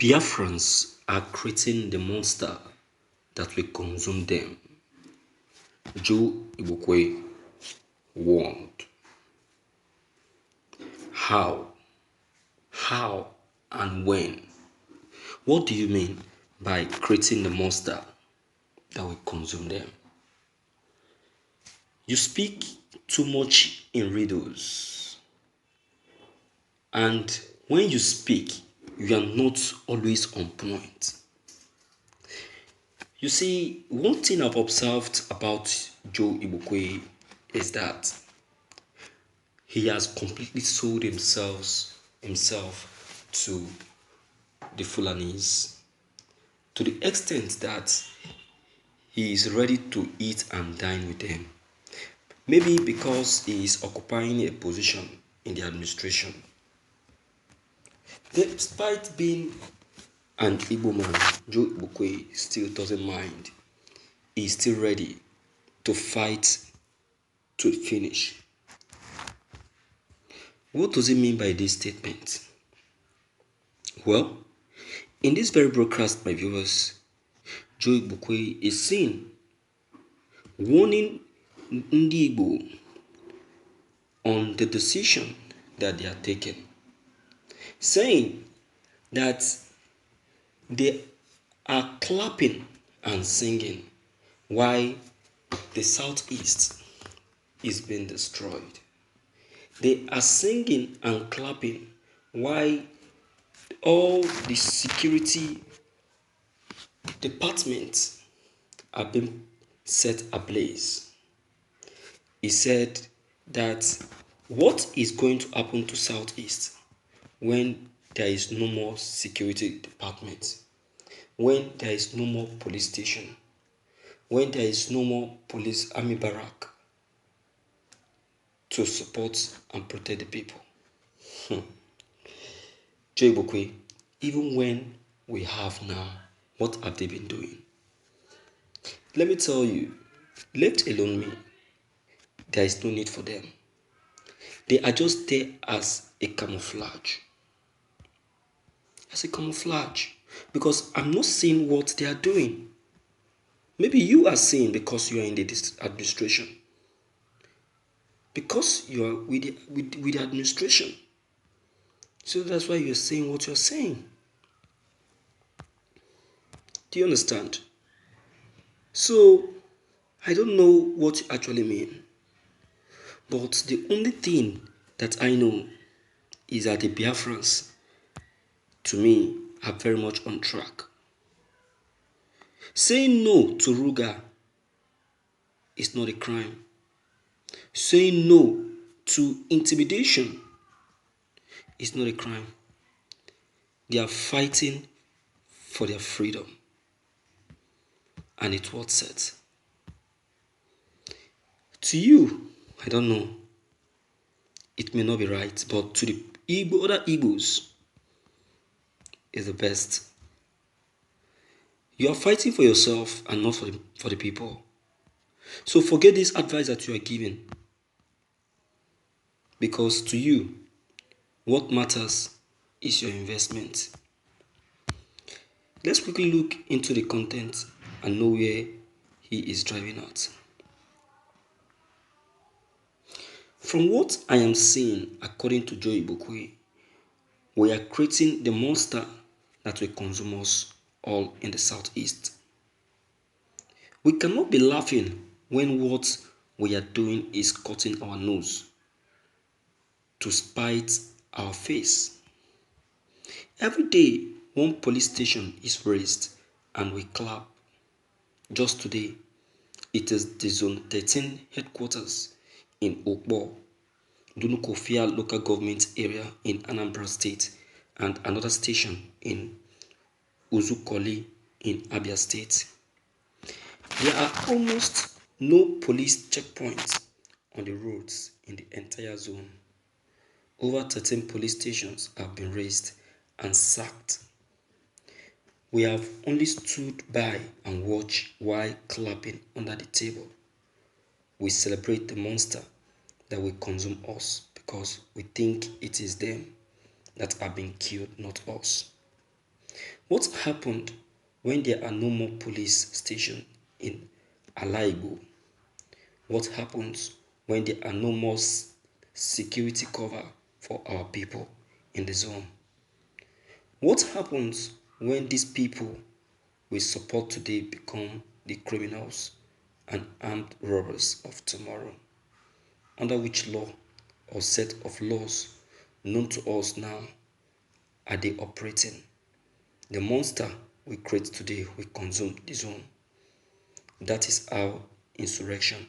Biafrans are creating the monster that will consume them. Igbokwe warned. How? How and when? What do you mean by creating the monster that will consume them? You speak too much in riddles. And when you speak, you are not always on point. You see, one thing I've observed about Igbokwe is that he has completely sold himself to the Fulanis to the extent that he is ready to eat and dine with them. Maybe because he is occupying a position in the administration. Despite being an Igbo man, Igbokwe still doesn't mind. He is still ready to fight to finish. What does it mean by this statement? Well, in this very broadcast, my viewers, Igbokwe is seen warning Ndi Igbo on the decision that they are taking, saying that they are clapping and singing while the southeast is being destroyed. They are singing and clapping while all the security departments are being set ablaze. He said that what is going to happen to Southeast when there is no more security department, when there is no more police station, when there is no more police army barrack to support and protect the people. Igbokwe, even when we have now, what have they been doing? Let me tell you, left alone me, there is no need for them. They are just there as a camouflage. As a camouflage. Because I'm not seeing what they are doing. Maybe you are seeing because you are in the administration. Because you are with the administration. So that's why you're saying what you're saying. Do you understand? So, I don't know what you actually mean. But the only thing that I know is that the Biafrans, to me, are very much on track. Saying no to Ruga is not a crime. Saying no to intimidation is not a crime. They are fighting for their freedom. And it's what's said. To you, I don't know. It may not be right, but to the other Igbos, is the best. You are fighting for yourself and not for the people. So forget this advice that you are giving. Because to you, what matters is your investment. Let's quickly look into the content and know where he is driving at. From what I am seeing, according to Igbokwe, we are creating the monster that will consume us all in the southeast. We cannot be laughing when what we are doing is cutting our nose to spite our face. Every day, one police station is raised and we clap. Just today, it is the Zone 13 headquarters in Okbo, Dunukofia local government area in Anambra State, and another station in Uzukoli in Abia State. There are almost no police checkpoints on the roads in the entire zone. Over 13 police stations have been raised and sacked. We have only stood by and watched while clapping under the table. We celebrate the monster that will consume us because we think it is them that are being killed, not us. What happened when there are no more police stations in Alaibo? What happens when there are no more security cover for our people in the zone? What happens when these people we support today become the criminals and armed robbers of tomorrow? Under which law or set of laws known to us now are they operating? The monster we create today will consume the zone. That is how insurrection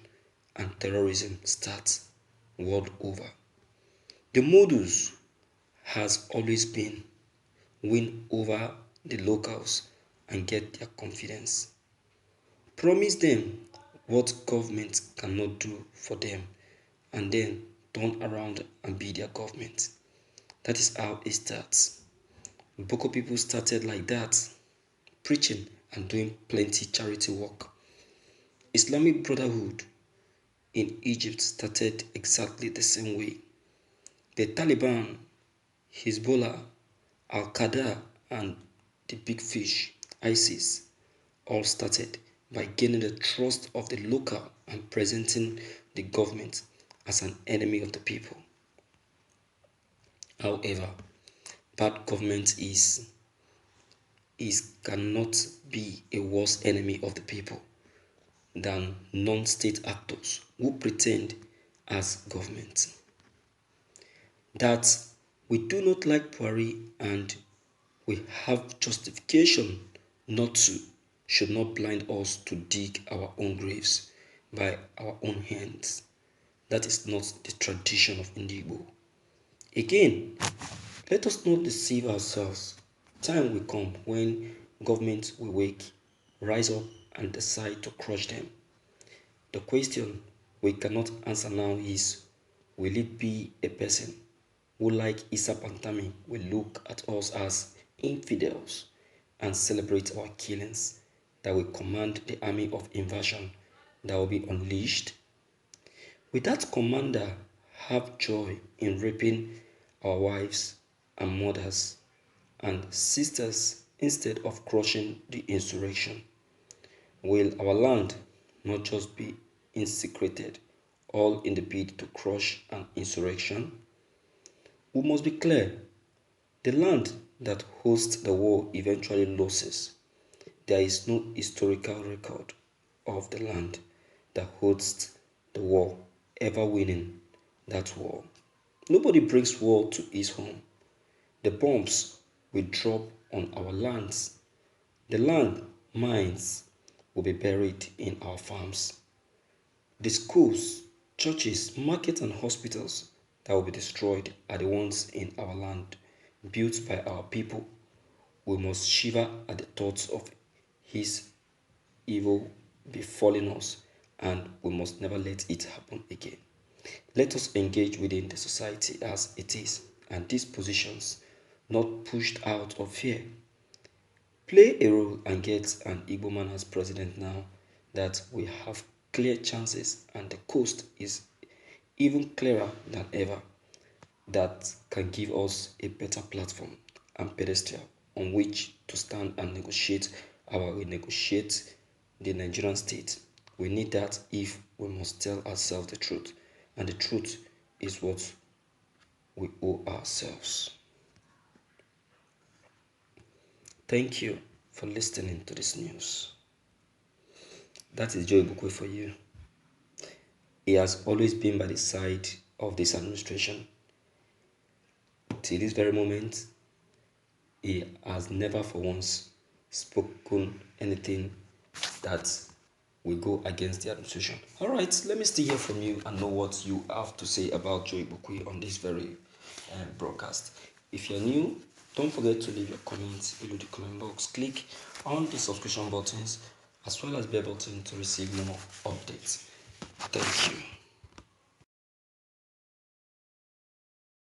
and terrorism starts world over. The modus has always been win over the locals and get their confidence. Promise them what government cannot do for them and then turn around and be their government. That is how it starts. Boko people started like that, preaching and doing plenty charity work. Islamic Brotherhood in Egypt started exactly the same way. The Taliban, Hezbollah, Al-Qaeda and the big fish, ISIS, all started by gaining the trust of the local and presenting the government as an enemy of the people. However, bad government cannot be a worse enemy of the people than non-state actors who pretend as government. That we do not like Buhari and we have justification not to should not blind us to dig our own graves by our own hands. That is not the tradition of Indigo. Again, let us not deceive ourselves. Time will come when government will wake, rise up and decide to crush them. The question we cannot answer now is, will it be a person who, like Isa Pantami, will look at us as infidels and celebrate our killings, that will command the army of invasion that will be unleashed? Will that commander have joy in raping our wives and mothers and sisters instead of crushing the insurrection? Will our land not just be insecreted, all in the bid to crush an insurrection? We must be clear. The land that hosts the war eventually loses. There is no historical record of the land that hosts the war ever winning that war. Nobody brings war to his home. The bombs will drop on our lands. The land mines will be buried in our farms. The schools, churches, markets, and hospitals that will be destroyed are the ones in our land, built by our people. We must shiver at the thoughts of his evil befalling us, and we must never let it happen again. Let us engage within the society as it is, and these positions not pushed out of fear. Play a role and get an Igbo man as president now that we have clear chances and the coast is even clearer than ever. That can give us a better platform and pedestal on which to stand and negotiate renegotiate the Nigerian state. We need that if we must tell ourselves the truth. And the truth is what we owe ourselves. Thank you for listening to this news. That is Joe Igbokwe for you. He has always been by the side of this administration. Till this very moment, he has never for once spoken anything that will go against the administration. All right, let me still hear from you and know what you have to say about Joe Igbokwe on this very broadcast. If you're new, don't forget to leave your comments below the comment box. Click on the subscription buttons as well as bell button to receive more updates. Thank you.